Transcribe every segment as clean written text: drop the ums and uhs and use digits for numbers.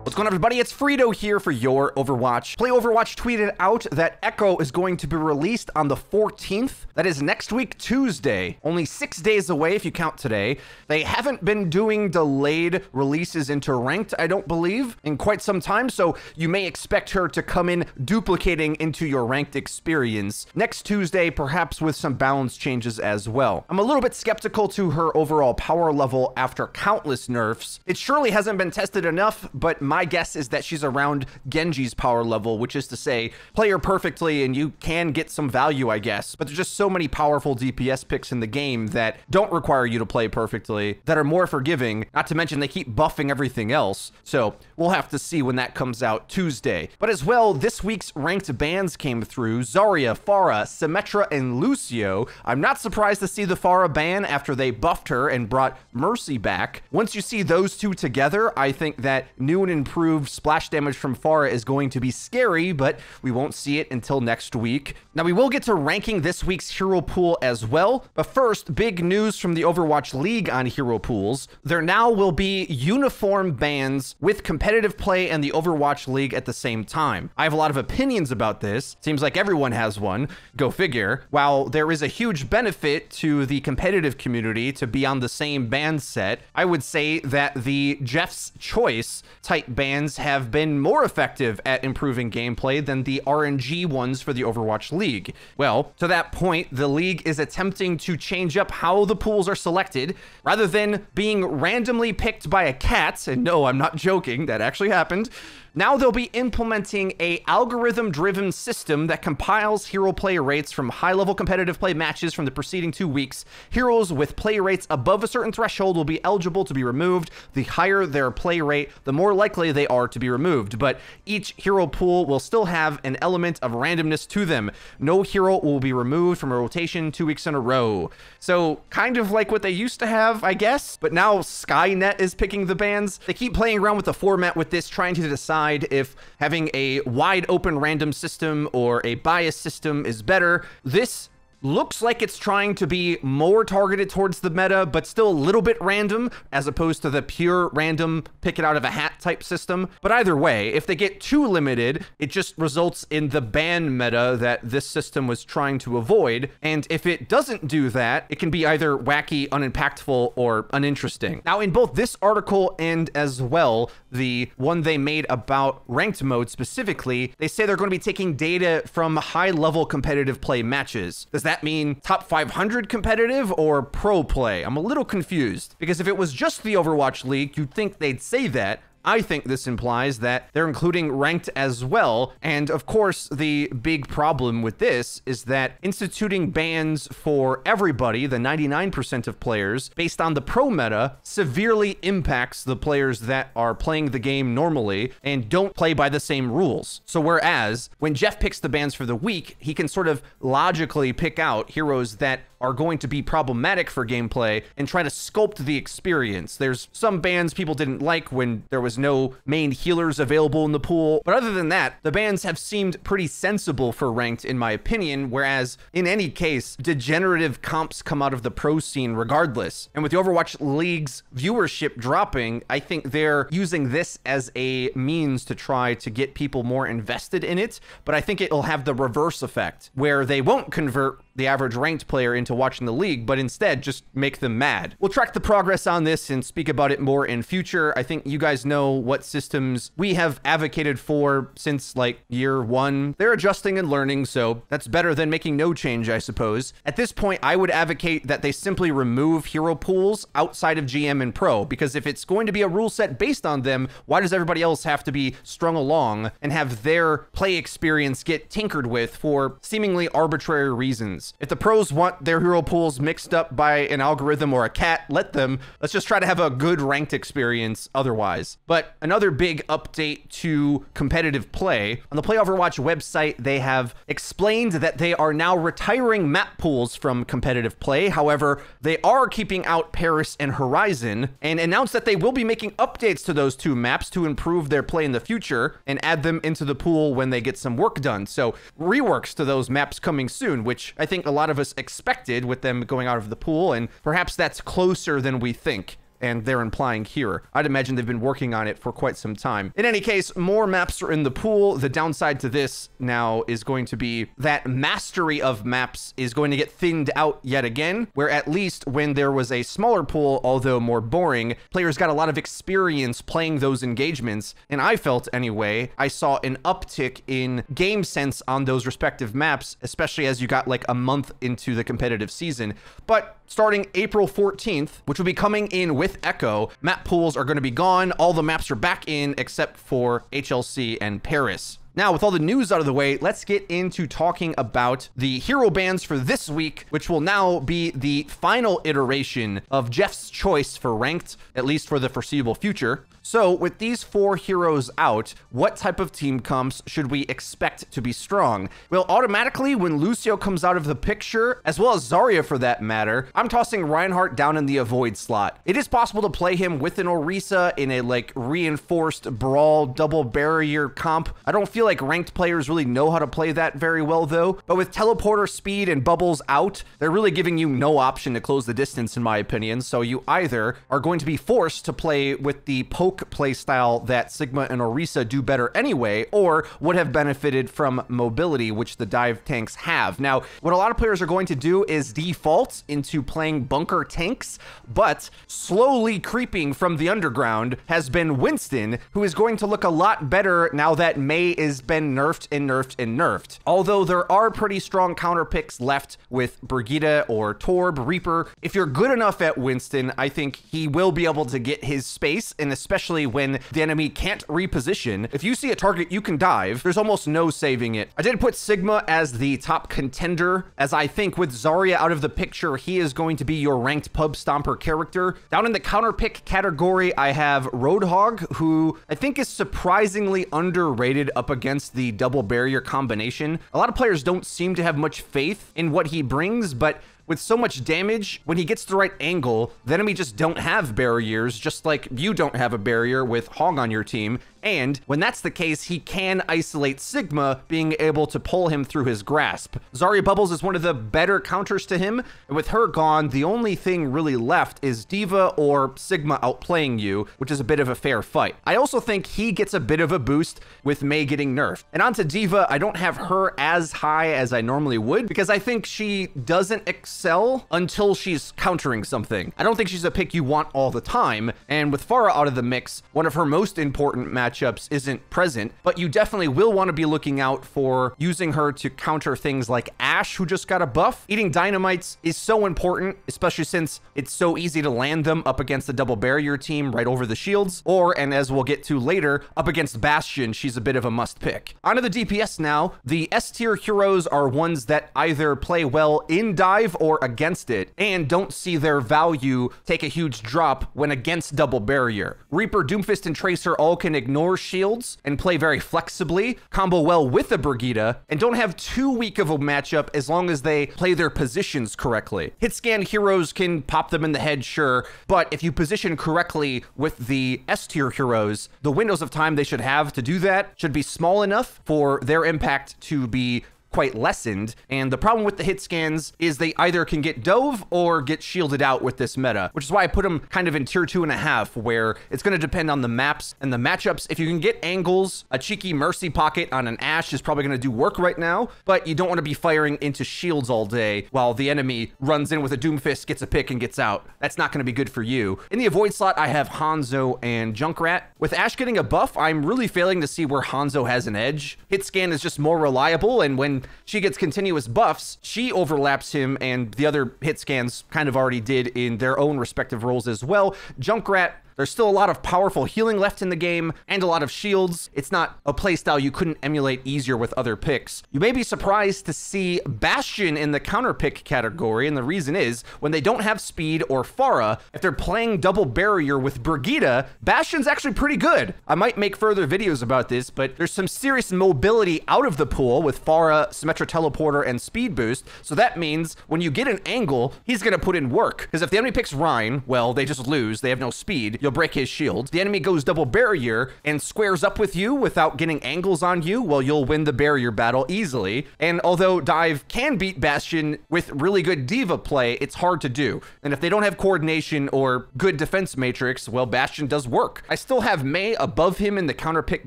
What's going on, everybody? It's Frito here for Your Overwatch. Play Overwatch tweeted out that Echo is going to be released on the 14th. That is next week, Tuesday. Only 6 days away if you count today. They haven't been doing delayed releases into Ranked, I don't believe, in quite some time, so you may expect her to come in duplicating into your Ranked experience next Tuesday, perhaps with some balance changes as well. I'm a little bit skeptical to her overall power level after countless nerfs. It surely hasn't been tested enough, but my guess is that she's around Genji's power level, which is to say, play her perfectly and you can get some value, I guess. But there's just so many powerful DPS picks in the game that don't require you to play perfectly, that are more forgiving, not to mention they keep buffing everything else. So we'll have to see when that comes out Tuesday. But as well, this week's ranked bans came through: Zarya, Pharah, Symmetra, and Lucio. I'm not surprised to see the Pharah ban after they buffed her and brought Mercy back. Once you see those two together, I think that new and improved splash damage from Pharah is going to be scary, but we won't see it until next week. Now, we will get to ranking this week's hero pool as well, but first, big news from the Overwatch League on hero pools. There now will be uniform bans with competitive play and the Overwatch League at the same time. I have a lot of opinions about this. Seems like everyone has one. Go figure. While there is a huge benefit to the competitive community to be on the same ban set, I would say that the Jeff's Choice type bans have been more effective at improving gameplay than the RNG ones for the Overwatch League. Well, to that point, the league is attempting to change up how the pools are selected. Rather than being randomly picked by a cat, and no, I'm not joking, that actually happened, now they'll be implementing a algorithm-driven system that compiles hero play rates from high-level competitive play matches from the preceding 2 weeks. Heroes with play rates above a certain threshold will be eligible to be removed. The higher their play rate, the more likely they are to be removed. But each hero pool will still have an element of randomness to them. No hero will be removed from a rotation 2 weeks in a row. So kind of like what they used to have, I guess. But now Skynet is picking the bans. They keep playing around with the format with this, trying to decide if having a wide open random system or a bias system is better. This looks like it's trying to be more targeted towards the meta, but still a little bit random, as opposed to the pure random pick it out of a hat type system. But either way, if they get too limited, it just results in the ban meta that this system was trying to avoid. And if it doesn't do that, it can be either wacky, unimpactful, or uninteresting. Now, in both this article and as well the one they made about ranked mode specifically, they say they're going to be taking data from high-level competitive play matches. Does that mean top 500 competitive or pro play? I'm a little confused, because if it was just the Overwatch League, you'd think they'd say that. I think this implies that they're including ranked as well. And of course, the big problem with this is that instituting bans for everybody, the 99% of players, based on the pro meta, severely impacts the players that are playing the game normally and don't play by the same rules. So whereas when Jeff picks the bans for the week, he can sort of logically pick out heroes that are going to be problematic for gameplay and try to sculpt the experience. There's some bans people didn't like when there was no main healers available in the pool, but other than that, the bans have seemed pretty sensible for ranked in my opinion, whereas in any case, degenerative comps come out of the pro scene regardless. And with the Overwatch League's viewership dropping, I think they're using this as a means to try to get people more invested in it, but I think it'll have the reverse effect, where they won't convert the average ranked player into watching the league, but instead just make them mad. We'll track the progress on this and speak about it more in future. I think you guys know what systems we have advocated for since like year one. They're adjusting and learning, so that's better than making no change, I suppose. At this point, I would advocate that they simply remove hero pools outside of GM and Pro, because if it's going to be a rule set based on them, why does everybody else have to be strung along and have their play experience get tinkered with for seemingly arbitrary reasons? If the pros want their hero pools mixed up by an algorithm or a cat, let them. Let's just try to have a good ranked experience otherwise. But another big update to competitive play. On the Play Overwatch website, they have explained that they are now retiring map pools from competitive play. However, they are keeping out Paris and Horizon, and announced that they will be making updates to those two maps to improve their play in the future and add them into the pool when they get some work done. So reworks to those maps coming soon, which I think a lot of us expected with them going out of the pool, and perhaps that's closer than we think. and they're implying here. I'd imagine they've been working on it for quite some time. In any case, more maps are in the pool. The downside to this now is going to be that mastery of maps is going to get thinned out yet again, where at least when there was a smaller pool, although more boring, players got a lot of experience playing those engagements, and I felt anyway, I saw an uptick in game sense on those respective maps, especially as you got like a month into the competitive season. But starting April 14th, which will be coming in with Echo, map pools are going to be gone. All the maps are back in except for HLC and Paris. Now, with all the news out of the way, let's get into talking about the hero bans for this week, which will now be the final iteration of Jeff's choice for ranked, at least for the foreseeable future. So with these 4 heroes out, what type of team comps should we expect to be strong? Well, automatically when Lucio comes out of the picture, as well as Zarya for that matter, I'm tossing Reinhardt down in the avoid slot. It is possible to play him with an Orisa in a like reinforced brawl double barrier comp. I don't feel like ranked players really know how to play that very well though, but with teleporter speed and bubbles out, they're really giving you no option to close the distance in my opinion. So you either are going to be forced to play with the poke play style that Sigma and Orisa do better anyway, or would have benefited from mobility, which the dive tanks have. Now, what a lot of players are going to do is default into playing bunker tanks, but slowly creeping from the underground has been Winston, who is going to look a lot better now that Mei has been nerfed and nerfed and nerfed. Although there are pretty strong counter picks left with Brigitte or Torb, Reaper. If you're good enough at Winston, I think he will be able to get his space, and especially when the enemy can't reposition. If you see a target you can dive, there's almost no saving it. I did put Sigma as the top contender, as I think with Zarya out of the picture, he is going to be your ranked pub stomper character. Down in the counter pick category, I have Roadhog, who I think is surprisingly underrated up against the double barrier combination. A lot of players don't seem to have much faith in what he brings, but with so much damage, when he gets the right angle, the enemy just don't have barriers, just like you don't have a barrier with Hog on your team. And when that's the case, he can isolate Sigma, being able to pull him through his grasp. Zarya Bubbles is one of the better counters to him, and with her gone, the only thing really left is Diva or Sigma outplaying you, which is a bit of a fair fight. I also think he gets a bit of a boost with Mei getting nerfed. And onto Diva, I don't have her as high as I normally would, because I think she doesn't excel until she's countering something. I don't think she's a pick you want all the time, and with Pharah out of the mix, one of her most important matchups isn't present, but you definitely will want to be looking out for using her to counter things like Ashe, who just got a buff. Eating dynamites is so important, especially since it's so easy to land them up against the double barrier team right over the shields, or, and as we'll get to later, up against Bastion, she's a bit of a must pick. Onto the DPS now. The S tier heroes are ones that either play well in dive or against it, and don't see their value take a huge drop when against double barrier. Reaper, Doomfist, and Tracer all can ignore shields and play very flexibly, combo well with the Brigitte, and don't have too weak of a matchup as long as they play their positions correctly. Hit scan heroes can pop them in the head, sure, but if you position correctly with the S tier heroes, the windows of time they should have to do that should be small enough for their impact to be quite lessened. And the problem with the hit scans is they either can get dove or get shielded out with this meta, which is why I put them kind of in tier 2.5, where it's going to depend on the maps and the matchups. If you can get angles, a cheeky mercy pocket on an Ashe is probably going to do work right now, but you don't want to be firing into shields all day while the enemy runs in with a Doomfist, gets a pick, and gets out. That's not going to be good for you. In the avoid slot, I have Hanzo and Junkrat. With Ashe getting a buff, I'm really failing to see where Hanzo has an edge. Hit scan is just more reliable, and when she gets continuous buffs, she overlaps him, and the other hit scans kind of already did in their own respective roles as well. Junkrat, there's still a lot of powerful healing left in the game and a lot of shields. It's not a playstyle you couldn't emulate easier with other picks. You may be surprised to see Bastion in the counter pick category, and the reason is when they don't have speed or Pharah, if they're playing double barrier with Brigitte, Bastion's actually pretty good. I might make further videos about this, but there's some serious mobility out of the pool with Pharah, Symmetra teleporter, and speed boost. So that means when you get an angle, he's gonna put in work. Because if the enemy picks Rein, well, they just lose. They have no speed. you'll break his shield. The enemy goes double barrier and squares up with you without getting angles on you, well, you'll win the barrier battle easily. And although Dive can beat Bastion with really good Diva play, it's hard to do. And if they don't have coordination or good defense matrix, well, Bastion does work. I still have Mei above him in the counter pick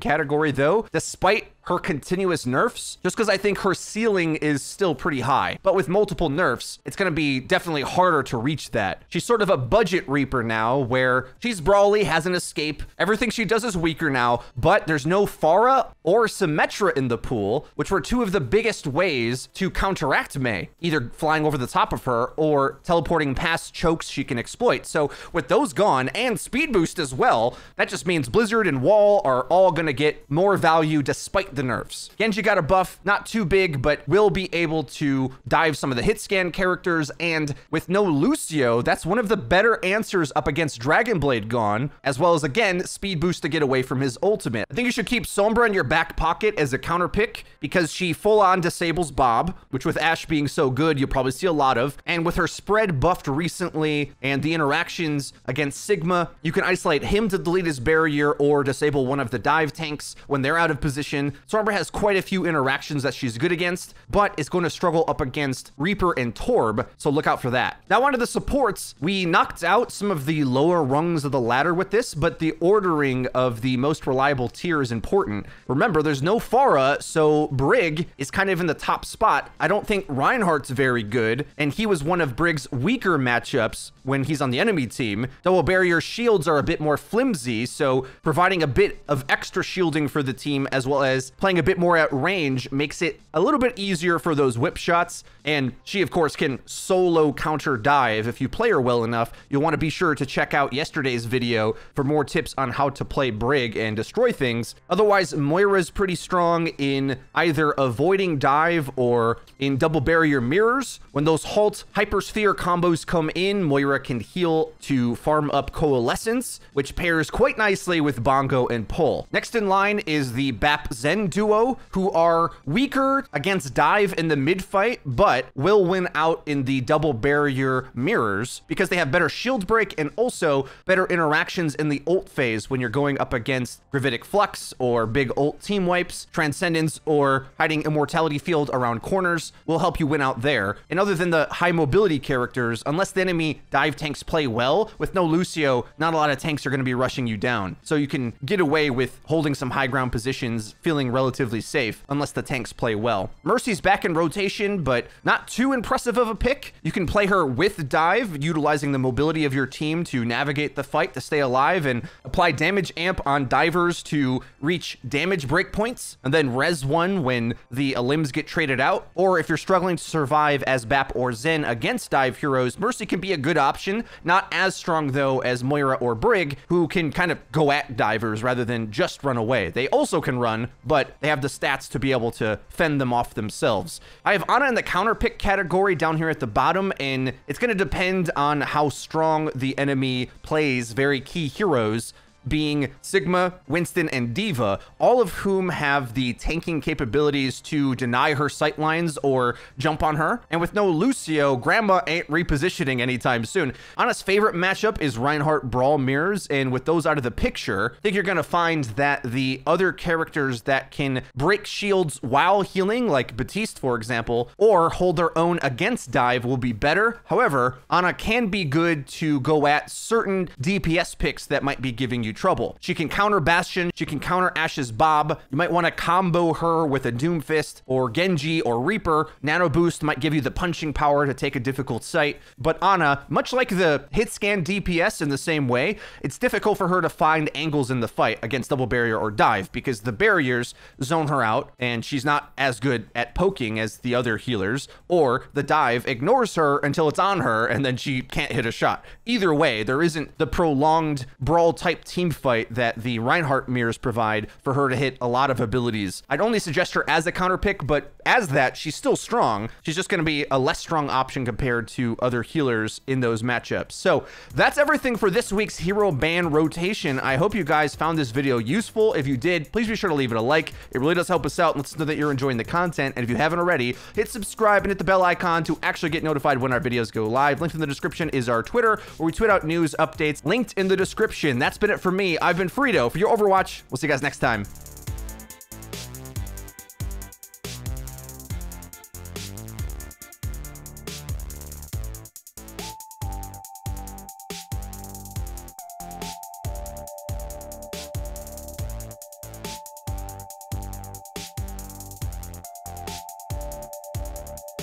category though, despite her continuous nerfs, just because I think her ceiling is still pretty high. But with multiple nerfs, it's going to be definitely harder to reach that. She's sort of a budget Reaper now, where she's brawly, has an escape. Everything she does is weaker now, but there's no Pharah or Symmetra in the pool, which were two of the biggest ways to counteract Mei, either flying over the top of her or teleporting past chokes she can exploit. So with those gone, and speed boost as well, that just means Blizzard and Wall are all going to get more value despite the nerfs. Genji got a buff, not too big, but will be able to dive some of the hit scan characters, and with no Lucio, that's one of the better answers up against Dragonblade gone, as well as, again, speed boost to get away from his ultimate. I think you should keep Sombra in your back pocket as a counter pick, because she full-on disables Bob, which with Ashe being so good, you'll probably see a lot of, and with her spread buffed recently, and the interactions against Sigma, you can isolate him to delete his barrier, or disable one of the dive tanks when they're out of position. Sombra has quite a few interactions that she's good against, but is going to struggle up against Reaper and Torb, so look out for that. Now onto the supports. We knocked out some of the lower rungs of the ladder with this, but the ordering of the most reliable tier is important. Remember, there's no Pharah, so Brig is kind of in the top spot. I don't think Reinhardt's very good, and he was one of Brig's weaker matchups when he's on the enemy team. Double barrier shields are a bit more flimsy, so providing a bit of extra shielding for the team as well as playing a bit more at range makes it a little bit easier for those whip shots. And she, of course, can solo counter dive. If you play her well enough, you'll want to be sure to check out yesterday's video for more tips on how to play Brig and destroy things. Otherwise, Moira's pretty strong in either avoiding dive or in double barrier mirrors. When those halt hypersphere combos come in, Moira can heal to farm up coalescence, which pairs quite nicely with Bongo and Pull. Next in line is the Backson Duo, who are weaker against dive in the mid fight, but will win out in the double barrier mirrors because they have better shield break and also better interactions in the ult phase when you're going up against Gravitic Flux or big ult team wipes. Transcendence or hiding immortality field around corners will help you win out there. And other than the high mobility characters, unless the enemy dive tanks play well, with no Lucio, not a lot of tanks are going to be rushing you down. So you can get away with holding some high ground positions, feeling relatively safe, unless the tanks play well. Mercy's back in rotation, but not too impressive of a pick. You can play her with dive, utilizing the mobility of your team to navigate the fight to stay alive and apply damage amp on divers to reach damage breakpoints, and then res one when the limbs get traded out. Or if you're struggling to survive as Bap or Zen against dive heroes, Mercy can be a good option. Not as strong though as Moira or Brig, who can kind of go at divers rather than just run away. They also can run, but they have the stats to be able to fend them off themselves. I have Ana in the counter pick category down here at the bottom, and it's going to depend on how strong the enemy plays very key heroes, being Sigma, Winston, and Diva, all of whom have the tanking capabilities to deny her sightlines or jump on her. And with no Lucio, Grandma ain't repositioning anytime soon. Ana's favorite matchup is Reinhardt Brawl Mirrors, and with those out of the picture, I think you're going to find that the other characters that can break shields while healing, like Baptiste, for example, or hold their own against dive will be better. However, Ana can be good to go at certain DPS picks that might be giving you trouble. She can counter Bastion, she can counter Ashe's Bob. You might want to combo her with a Doomfist or Genji or Reaper. Nano Boost might give you the punching power to take a difficult site. But Ana, much like the hit scan DPS in the same way, it's difficult for her to find angles in the fight against double barrier or dive because the barriers zone her out and she's not as good at poking as the other healers, or the dive ignores her until it's on her and then she can't hit a shot. Either way, there isn't the prolonged brawl type team team fight that the Reinhardt mirrors provide for her to hit a lot of abilities. I'd only suggest her as a counter pick, but as that, she's still strong. She's just going to be a less strong option compared to other healers in those matchups. So that's everything for this week's hero ban rotation. I hope you guys found this video useful. If you did, please be sure to leave it a like. It really does help us out and let us know that you're enjoying the content. And if you haven't already, hit subscribe and hit the bell icon to actually get notified when our videos go live. Linked in the description is our Twitter, where we tweet out news updates. Linked in the description. That's been it for me. I've been Frito for your Overwatch. We'll see you guys next time.